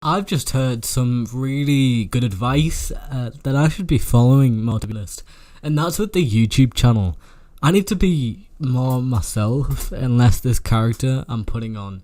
I've just heard some really good advice that I should be following more, to be honest. And that's with the YouTube channel. I need to be more myself and less this character I'm putting on.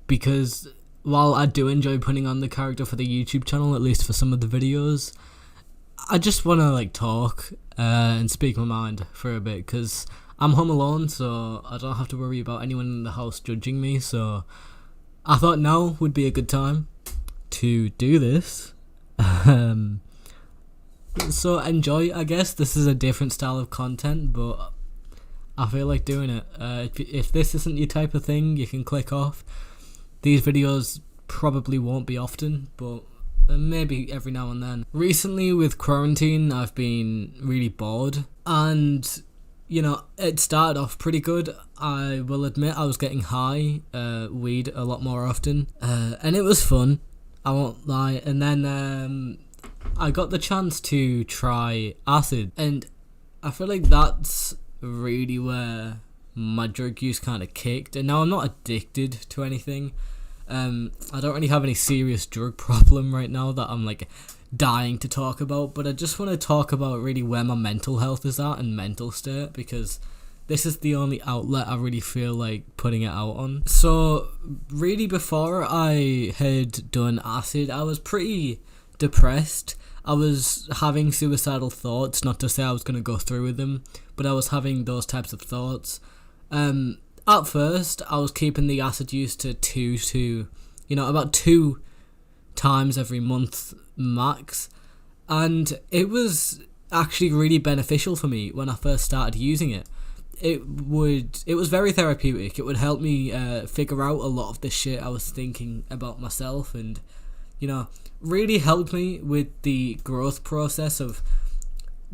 Because while I do enjoy putting on the character for the YouTube channel, at least for some of the videos, I just want to talk and speak my mind for a bit. Because I'm home alone, so I don't have to worry about anyone in the house judging me. So I thought now would be a good time to do this. So enjoy, I guess. This is a different style of content, but I feel like doing it. If this isn't your type of thing, you can click off. These videos probably won't be often, but maybe every now and then. Recently with quarantine, I've been really bored, and it started off pretty good. I will admit I was getting high, weed a lot more often, and it was fun, I won't lie. And then I got the chance to try acid, and I feel like that's really where my drug use kind of kicked. And now I'm not addicted to anything. I don't really have any serious drug problem right now that I'm dying to talk about, but I just want to talk about really where my mental health is at and mental state, because this is the only outlet I really feel like putting it out on. So really, before I had done acid, I was pretty depressed. I was having suicidal thoughts, not to say I was going to go through with them, but I was having those types of thoughts. At first, I was keeping the acid use to about 2 times every month max, and it was actually really beneficial for me when I first started using it. It was very therapeutic. It would help me figure out a lot of the shit I was thinking about myself, and really helped me with the growth process of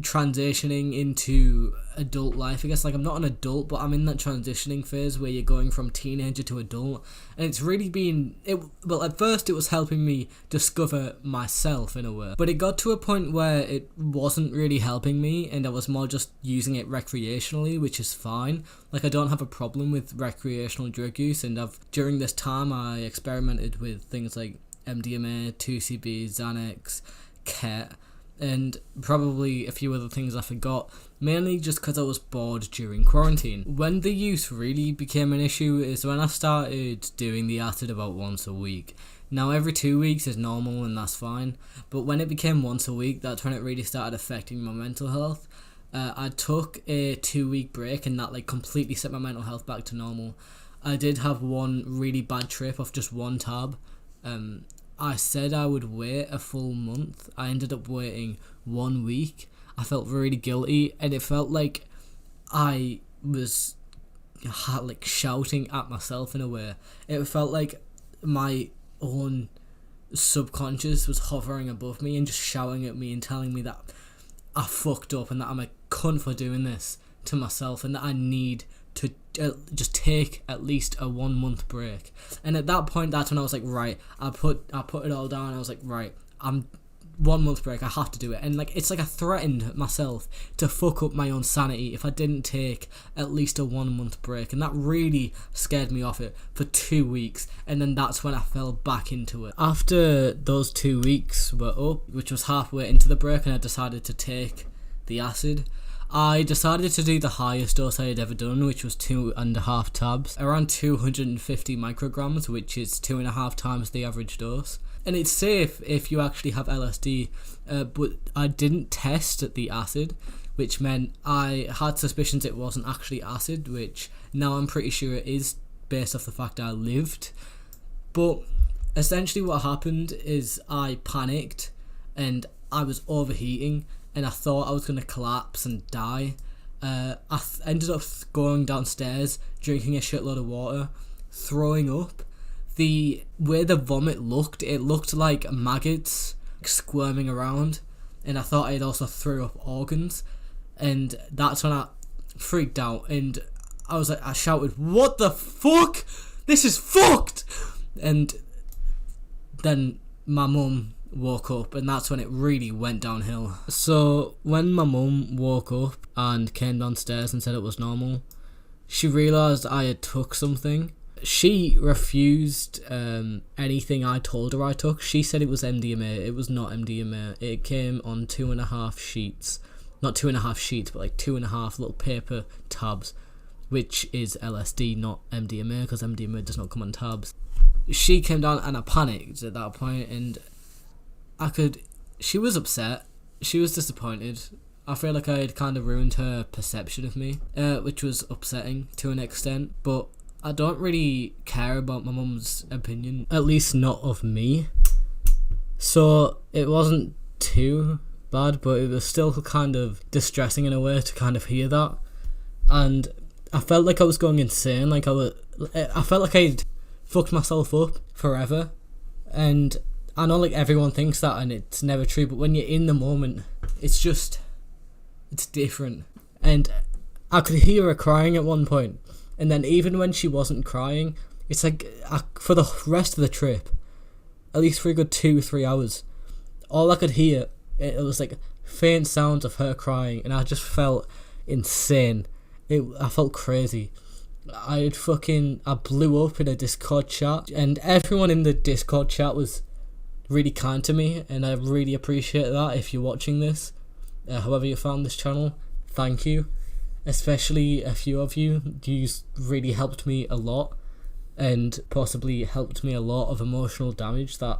transitioning into adult life. I guess I'm not an adult, but I'm in that transitioning phase where you're going from teenager to adult, and it's really been at first it was helping me discover myself in a way, but it got to a point where it wasn't really helping me, and I was more just using it recreationally, which is fine. I don't have a problem with recreational drug use, and during this time I experimented with things like MDMA, 2CB, Xanax, Ket, and probably a few other things I forgot, mainly just because I was bored during quarantine. When the use really became an issue is when I started doing the acid about once a week. Now every 2 weeks is normal and that's fine, but when it became once a week, that's when it really started affecting my mental health. I took a 2-week break, and that completely set my mental health back to normal. I did have one really bad trip off just one tab. I said I would wait a full month. I ended up waiting 1 week. I felt really guilty, and it felt like I was shouting at myself in a way. It felt like my own subconscious was hovering above me and just shouting at me and telling me that I fucked up and that I'm a cunt for doing this to myself, and that I need to just take at least a 1 month break. And at that point, that's when I was like, right, I put it all down. I was like, right, I'm 1 month break, I have to do it. And it's I threatened myself to fuck up my own sanity if I didn't take at least a 1 month break, and that really scared me off it for 2 weeks. And then that's when I fell back into it. After those 2 weeks were up, which was halfway into the break, and I decided to take the acid, I decided to do the highest dose I had ever done, which was 2.5 tabs, around 250 micrograms, which is 2.5 times the average dose. And it's safe if you actually have LSD, but I didn't test the acid, which meant I had suspicions it wasn't actually acid, which now I'm pretty sure it is based off the fact I lived. But essentially what happened is I panicked, and I was overheating, and I thought I was going to collapse and die. I ended up going downstairs, drinking a shitload of water, throwing up. The way the vomit looked, it looked like maggots squirming around, and I thought I had also threw up organs, and that's when I freaked out, and I shouted, "What the fuck? This is fucked!" And then my mum woke up, and that's when it really went downhill. So when my mum woke up and came downstairs and said it was normal, she realised I had took something, she refused anything I told her I took. She said it was MDMA. It was not MDMA. It came on 2.5 sheets. Not 2.5 sheets, but like 2.5 little paper tabs, which is LSD, not MDMA, because MDMA does not come on tabs. She came down and I panicked at that point, and she was upset. She was disappointed. I feel like I had kind of ruined her perception of me, which was upsetting to an extent, but I don't really care about my mum's opinion, at least not of me. So it wasn't too bad, but it was still kind of distressing in a way to kind of hear that. And I felt like I was going insane. I felt like I'd fucked myself up forever. And I know like everyone thinks that and it's never true, but when you're in the moment, it's different. And I could hear her crying at one point. And then even when she wasn't crying, it's like for the rest of the trip, at least for a good 2-3 hours, all I could hear, it was like faint sounds of her crying, and I just felt insane. I felt crazy. I blew up in a Discord chat, and everyone in the Discord chat was really kind to me, and I really appreciate that. If you're watching this, however you found this channel, thank you. Especially a few of you really helped me a lot, and possibly helped me a lot of emotional damage that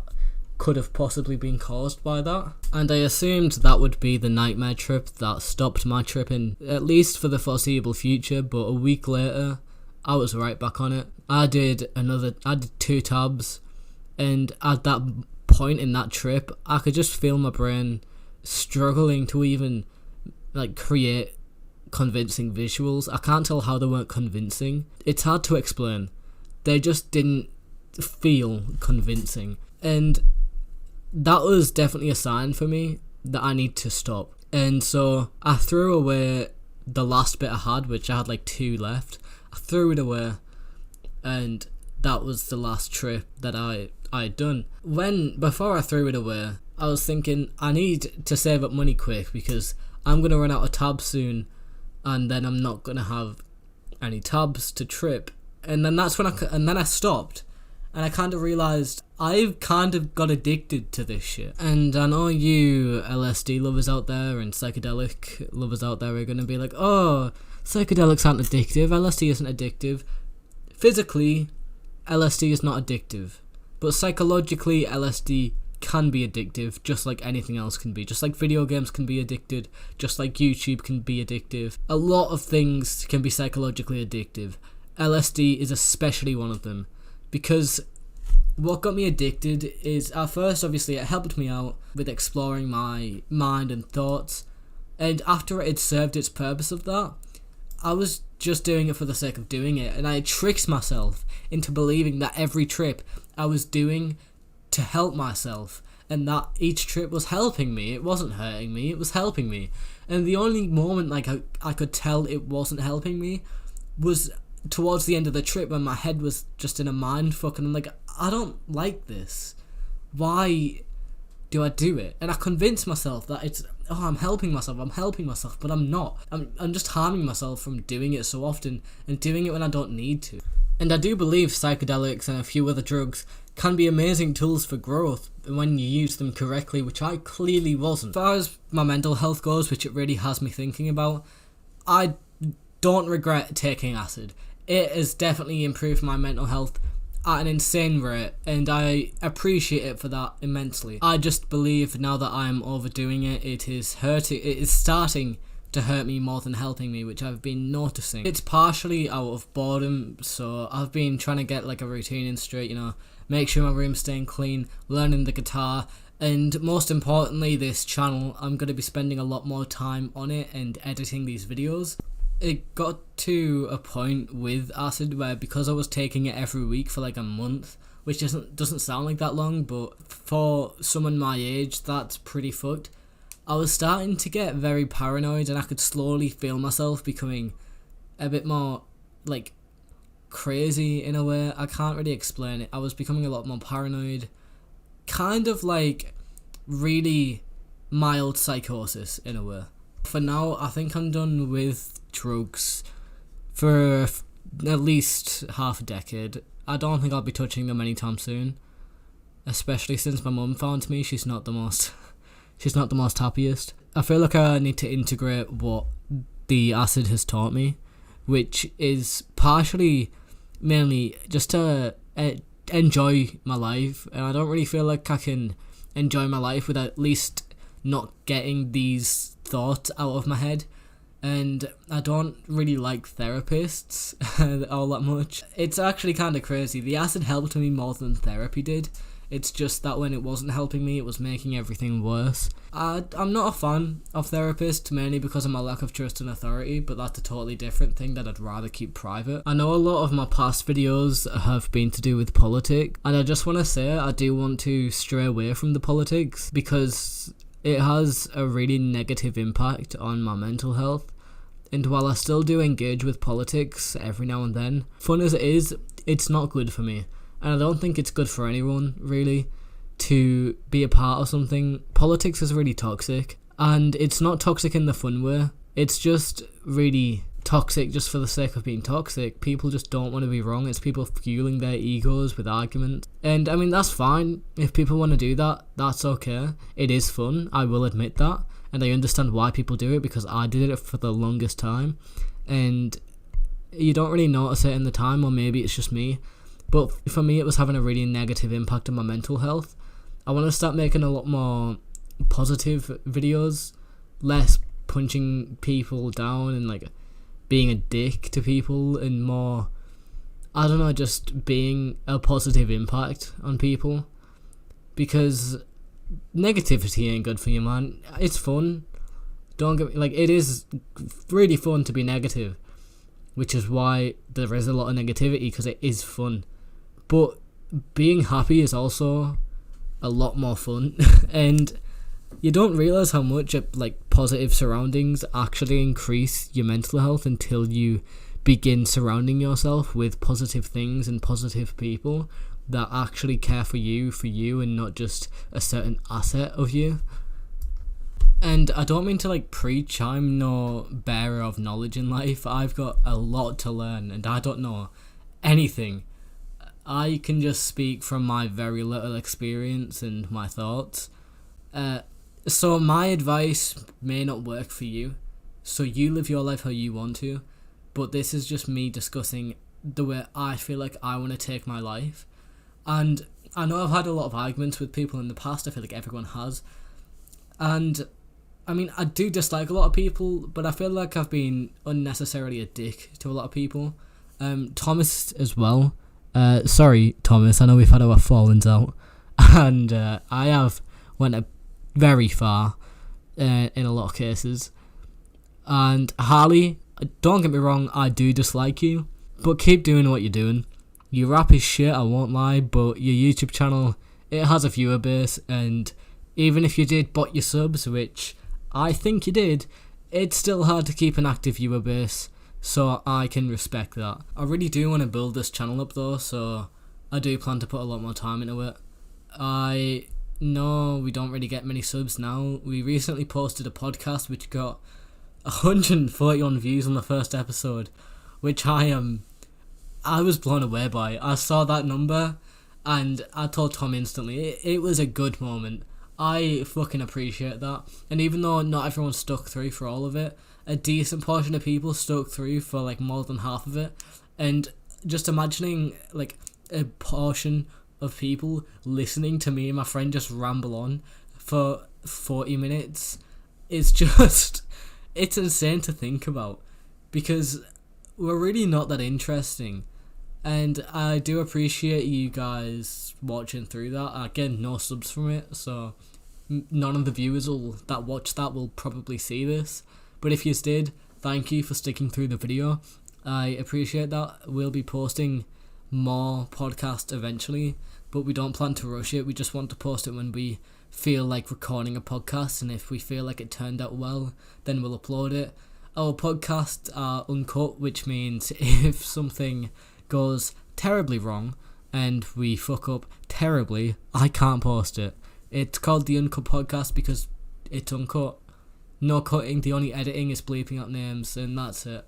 could have possibly been caused by that. And I assumed that would be the nightmare trip that stopped my tripping, at least for the foreseeable future, but a week later, I was right back on it. I did 2 tabs, and at that point in that trip, I could just feel my brain struggling to even like create convincing visuals. I can't tell how they weren't convincing. It's hard to explain. They just didn't feel convincing, and that was definitely a sign for me that I need to stop. And so I threw away the last bit I had, which I had like 2 left. I threw it away, and that was the last trip that I had done. Before I threw it away, I was thinking I need to save up money quick, because I'm gonna run out of tabs soon, and then I'm not gonna have any tabs to trip. And then that's when I stopped, and I kind of realised I've kind of got addicted to this shit. And I know you LSD lovers out there and psychedelic lovers out there are gonna be like, oh, psychedelics aren't addictive, LSD isn't addictive. Physically, LSD is not addictive, but psychologically, LSD can be addictive, just like anything else can be. Just like video games can be addicted, just like YouTube can be addictive. A lot of things can be psychologically addictive. LSD is especially one of them, because what got me addicted is, at first, obviously, it helped me out with exploring my mind and thoughts, and after it had served its purpose of that, I was just doing it for the sake of doing it, and I tricked myself into believing that every trip I was doing to help myself, and that each trip was helping me. It wasn't hurting me, it was helping me. And the only moment like I could tell it wasn't helping me was towards the end of the trip, when my head was just in a mind fuck, and I'm like, I don't like this. Why do I do it? And I convinced myself that I'm helping myself, but I'm not. I'm just harming myself from doing it so often, and doing it when I don't need to. And I do believe psychedelics and a few other drugs can be amazing tools for growth when you use them correctly, which I clearly wasn't. As far as my mental health goes, which it really has me thinking about, I don't regret taking acid. It has definitely improved my mental health at an insane rate, and I appreciate it for that immensely. I just believe now that I'm overdoing it, it is starting to hurt me more than helping me, which I've been noticing. It's partially out of boredom, so I've been trying to get like a routine in straight, make sure my room's staying clean, learning the guitar, and most importantly, this channel, I'm going to be spending a lot more time on it and editing these videos. It got to a point with acid where, because I was taking it every week for like a month, which doesn't sound like that long, but for someone my age, that's pretty fucked. I was starting to get very paranoid, and I could slowly feel myself becoming a bit more like crazy in a way. I can't really explain it. I was becoming a lot more paranoid, kind of like really mild psychosis in a way. For now, I think I'm done with drugs for at least half a decade. I don't think I'll be touching them anytime soon, especially since my mum found me. She's not the most happiest. I feel like I need to integrate what the acid has taught me, which is partially mainly just to enjoy my life, and I don't really feel like I can enjoy my life without at least not getting these thoughts out of my head. And I don't really like therapists all that much. It's actually kind of crazy. The acid helped me more than therapy did. It's just that when it wasn't helping me, it was making everything worse. I'm not a fan of therapists, mainly because of my lack of trust and authority, but that's a totally different thing that I'd rather keep private. I know a lot of my past videos have been to do with politics, and I just want to say I do want to stray away from the politics because it has a really negative impact on my mental health. And while I still do engage with politics every now and then, fun as it is, it's not good for me. And I don't think it's good for anyone, really, to be a part of something. Politics is really toxic. And it's not toxic in the fun way. It's just really toxic just for the sake of being toxic. People just don't want to be wrong. It's people fueling their egos with arguments. And I mean, that's fine. If people want to do that, that's okay. It is fun. I will admit that. And I understand why people do it because I did it for the longest time. And you don't really notice it in the time, or maybe it's just me. But for me, it was having a really negative impact on my mental health. I want to start making a lot more positive videos, less punching people down and like being a dick to people, and more, I don't know, just being a positive impact on people. Because negativity ain't good for you, man. It's fun. Don't get me, like, it is really fun to be negative, which is why there is a lot of negativity, because it is fun. But being happy is also a lot more fun. And you don't realise how much like positive surroundings actually increase your mental health until you begin surrounding yourself with positive things and positive people that actually care for you and not just a certain asset of you. And I don't mean to like preach. I'm no bearer of knowledge in life. I've got a lot to learn and I don't know anything. I can just speak from my very little experience and my thoughts. So my advice may not work for you. So you live your life how you want to. But this is just me discussing the way I feel like I want to take my life. And I know I've had a lot of arguments with people in the past. I feel like everyone has. And I mean, I do dislike a lot of people, but I feel like I've been unnecessarily a dick to a lot of people. Thomas as well. Sorry, Thomas, I know we've had our fallings out. And I have went very far in a lot of cases. And Harley, don't get me wrong, I do dislike you, but keep doing what you're doing. Your rap is shit, I won't lie, but your YouTube channel, it has a viewer base, and even if you did bot your subs, which I think you did, it's still hard to keep an active viewer base, so I can respect that. I really do want to build this channel up though, so I do plan to put a lot more time into it. I know we don't really get many subs now. We recently posted a podcast which got 141 views on the first episode, which I was blown away by. I saw that number and I told Tom instantly, it was a good moment. I fucking appreciate that. And even though not everyone stuck through for all of it, a decent portion of people stuck through for like more than half of it. And just imagining like a portion of people listening to me and my friend just ramble on for 40 minutes is just, it's insane to think about, because we're really not that interesting. And I do appreciate you guys watching through that. Again, no subs from it, so none of the viewers that watch that will probably see this. But if you did, thank you for sticking through the video. I appreciate that. We'll be posting more podcasts eventually, but we don't plan to rush it. We just want to post it when we feel like recording a podcast, and if we feel like it turned out well, then we'll upload it. Our podcasts are uncut, which means if something goes terribly wrong and we fuck up terribly, I can't post it. It's called the Uncut Podcast because it's uncut. No cutting, the only editing is bleeping out names, and that's it.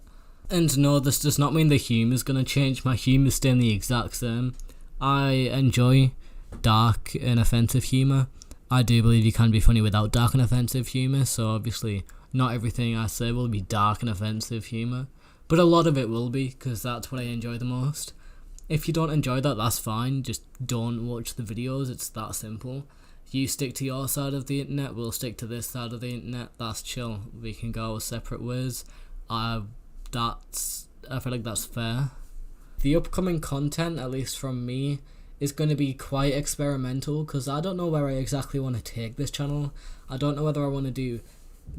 And no, this does not mean the humour's gonna change. My humour's staying the exact same. I enjoy dark and offensive humour. I do believe you can be funny without dark and offensive humour, so obviously not everything I say will be dark and offensive humour, but a lot of it will be, because that's what I enjoy the most. If you don't enjoy that, that's fine, just don't watch the videos, it's that simple. You stick to your side of the internet, we'll stick to this side of the internet, that's chill. We can go our separate ways. I feel like that's fair. The upcoming content, at least from me, is going to be quite experimental, because I don't know where I exactly want to take this channel. I don't know whether I want to do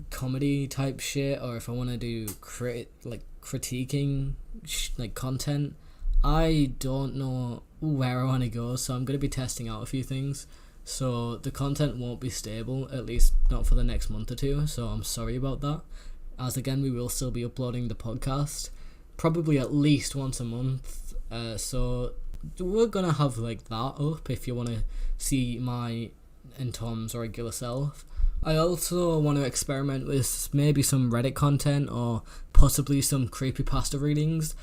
comedy type shit, or if I want to do critiquing content. I don't know where I want to go, so I'm going to be testing out a few things. So the content won't be stable, at least not for the next month or two, so I'm sorry about that. As again, we will still be uploading the podcast, probably at least once a month, so we're gonna have like that up if you want to see my and Tom's regular self. I also want to experiment with maybe some Reddit content or possibly some creepypasta readings.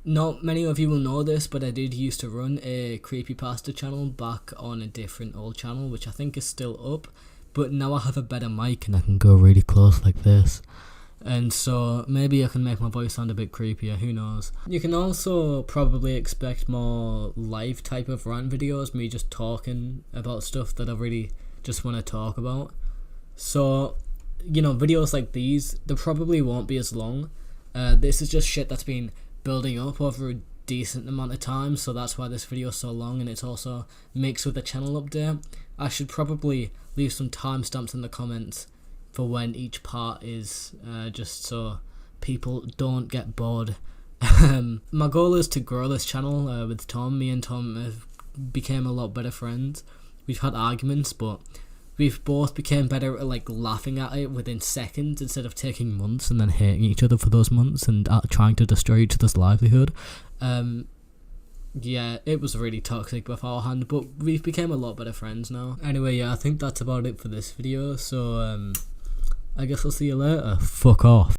Not many of you will know this, but I did used to run a creepypasta channel back on a different old channel, which I think is still up, but now I have a better mic and I can go really close like this. And so maybe I can make my voice sound a bit creepier, who knows. You can also probably expect more live type of rant videos, me just talking about stuff that I really just want to talk about. So, videos like these, they probably won't be as long. This is just shit that's been building up over a decent amount of time, so that's why this video is so long, and it's also mixed with the channel update. I should probably leave some timestamps in the comments for when each part is, just so people don't get bored. My goal is to grow this channel with Tom. Me and Tom have became a lot better friends. We've had arguments, but we've both became better at laughing at it within seconds instead of taking months and then hating each other for those months and trying to destroy each other's livelihood. Yeah, it was really toxic beforehand, but we've become a lot better friends now. Anyway, yeah, I think that's about it for this video, so I guess I'll see you later. Fuck off.